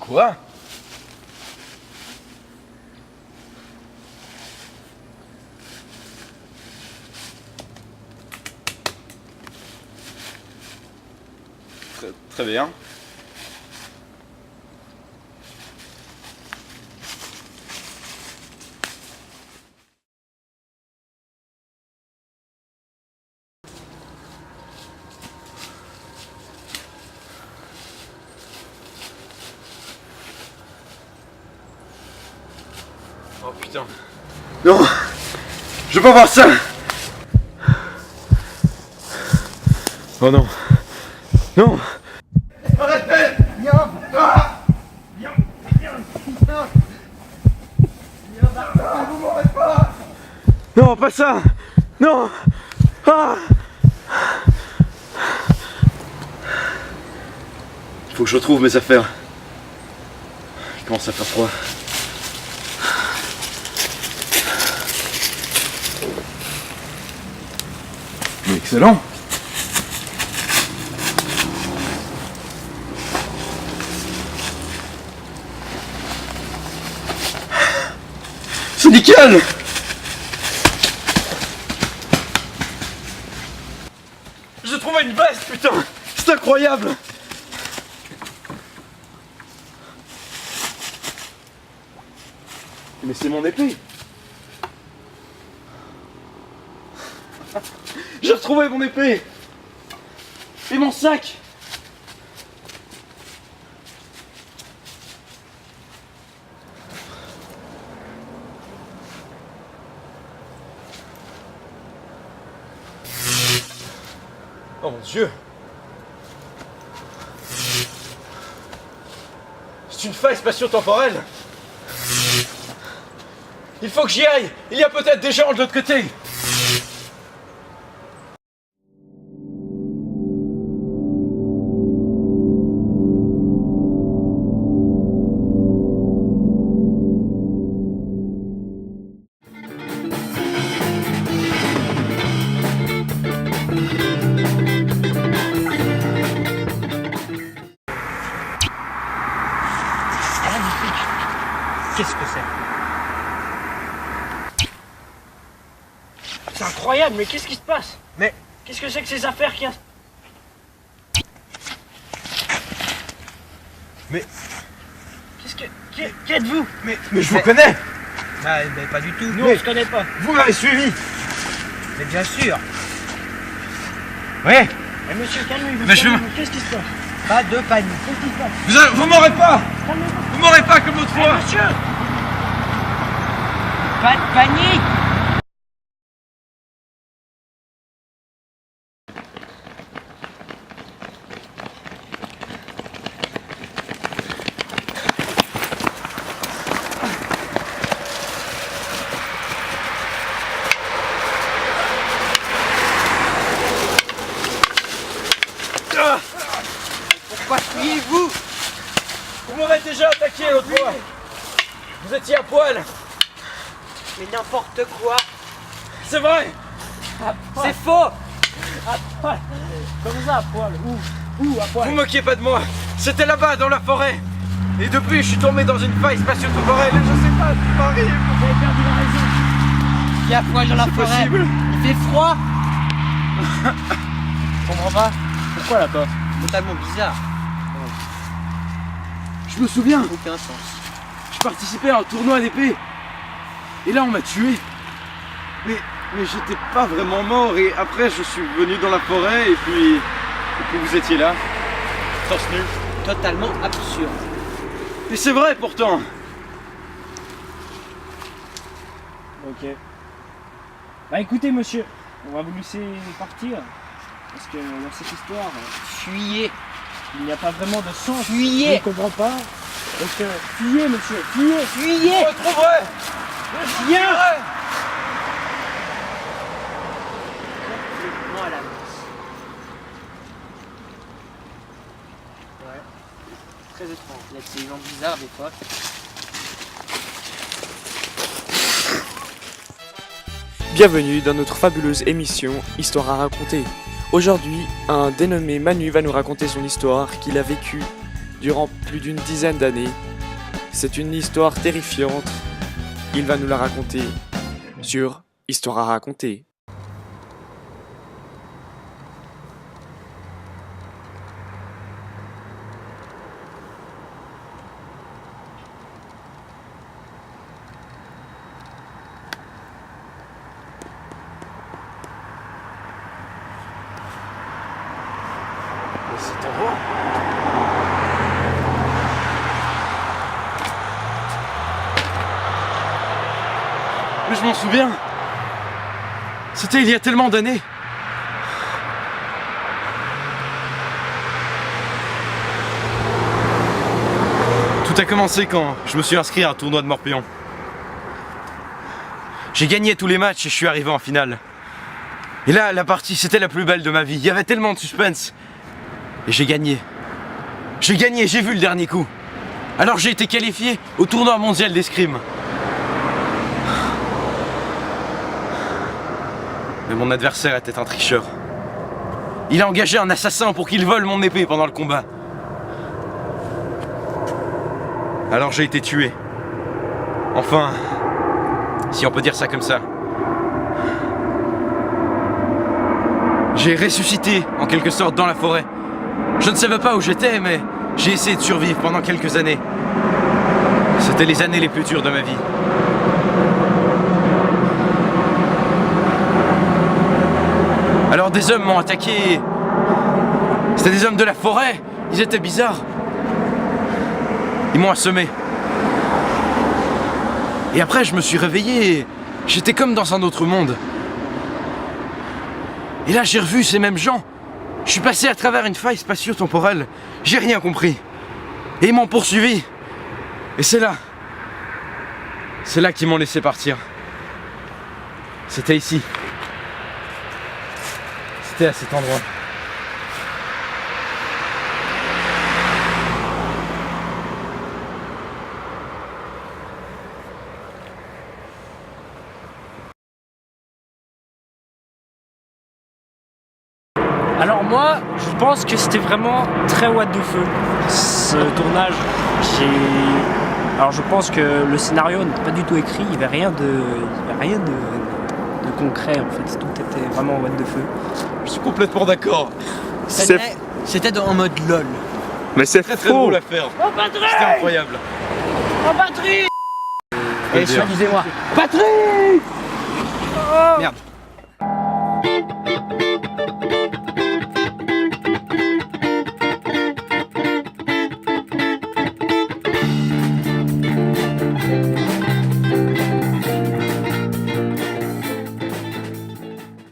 Quoi? Très bien. Oh putain. Non, je veux pas voir ça. Oh non. Non. Arrêtez. Vous m'aurez pas. Non, pas ça. Non. Ah. Il faut que je retrouve mes affaires. Il commence à faire froid. Excellent. C'est nickel. J'ai trouvé une veste, putain. C'est incroyable. Mais c'est mon épée. J'ai retrouvé mon épée. Et mon sac. Oh mon Dieu. C'est une faille spatio-temporelle. Il faut que j'y aille. Il y a peut-être des gens de l'autre côté. Qu'est-ce que c'est? C'est incroyable, mais qu'est-ce qui se passe? Mais qu'est-ce que c'est que ces affaires qu'il y a? Mais... Qu'est-ce que... Qui êtes-vous? Mais je vous connais. Ah, mais pas du tout. Nous, Mais- on se connaît pas. Vous m'avez suivi. Mais bien sûr. Ouais. Mais monsieur, calmez-vous. Mais je- Calmez-vous. Qu'est-ce qui se passe? Pas de panique. Qu'est-ce qui se passe? Vous m'aurez pas. Calmez-vous. Vous m'aurez pas comme l'autre Mais fois. monsieur! Pas de panique! Ah, Pourquoi fuyez-vous? vous m'aurez déjà attaqué l'autre fois. Vous étiez à poil. Mais n'importe quoi! C'est vrai. C'est faux! Comme ça, à poil? Où à poil? Vous moquiez pas de moi. C'était là-bas dans la forêt. Et depuis, je suis tombé dans une faille spatio-temporelle. Et je sais pas ce qui m'arrive. Vous avez perdu la raison! Il y a poil dans la C'est forêt! possible. Il fait froid! Je comprends pas. Pourquoi là-bas? Totalement bizarre. Je me souviens. Aucun sens. Je participais à un tournoi d'épée. Et là, on m'a tué. Mais j'étais pas vraiment mort. Et après, je suis venu dans la forêt. Et puis vous étiez là. Torse nu. Totalement absurde. Et c'est vrai pourtant. Ok. Bah écoutez monsieur, on va vous laisser partir. Parce que dans cette histoire, Fuyez! il n'y a pas vraiment de sens. Fuyez. Je ne comprends pas. Donc fuyez monsieur, fuyez. Fuyez! Je retrouverai. Viens! Moi à la masse. Ouais. Très étrange. Il y a des gens bizarres des fois. Bienvenue dans notre fabuleuse émission Histoire à raconter. Aujourd'hui, un dénommé Manu va nous raconter son histoire qu'il a vécue durant plus d'une dizaine d'années. C'est une histoire terrifiante. Il va nous la raconter sur Histoire à raconter. C'est en roi. Mais je m'en souviens. C'était il y a tellement d'années. Tout a commencé quand je me suis inscrit à un tournoi de Morpion. J'ai gagné tous les matchs et je suis arrivé en finale. Et là, la partie, c'était la plus belle de ma vie. Il y avait tellement de suspense. Et j'ai gagné. J'ai gagné, j'ai vu le dernier coup. Alors j'ai été qualifié au tournoi mondial d'escrime. Mais mon adversaire était un tricheur. Il a engagé un assassin pour qu'il vole mon épée pendant le combat. Alors j'ai été tué. Enfin, si on peut dire ça comme ça. J'ai ressuscité en quelque sorte dans la forêt. Je ne savais pas où j'étais, mais j'ai essayé de survivre pendant quelques années. C'était les années les plus dures de ma vie. Alors des hommes m'ont attaqué. C'était des hommes de la forêt. Ils étaient bizarres. Ils m'ont assommé. Et après, je me suis réveillé et j'étais comme dans un autre monde. Et là, j'ai revu ces mêmes gens. Je suis passé à travers une faille spatio-temporelle. J'ai rien compris. Et ils m'ont poursuivi. Et c'est là qu'ils m'ont laissé partir. C'était ici. C'était à cet endroit. Alors moi, je pense que c'était vraiment très what the fuck, ce tournage. Alors je pense que le scénario n'était pas du tout écrit, il n'y avait rien de concret en fait, tout était vraiment what the fuck. Je suis complètement d'accord. C'était en mode LOL. Mais c'est Très très drôle à faire. Oh Patrick! C'était incroyable. Oh Patrick! Et soignisez-moi. Patrick! Merde.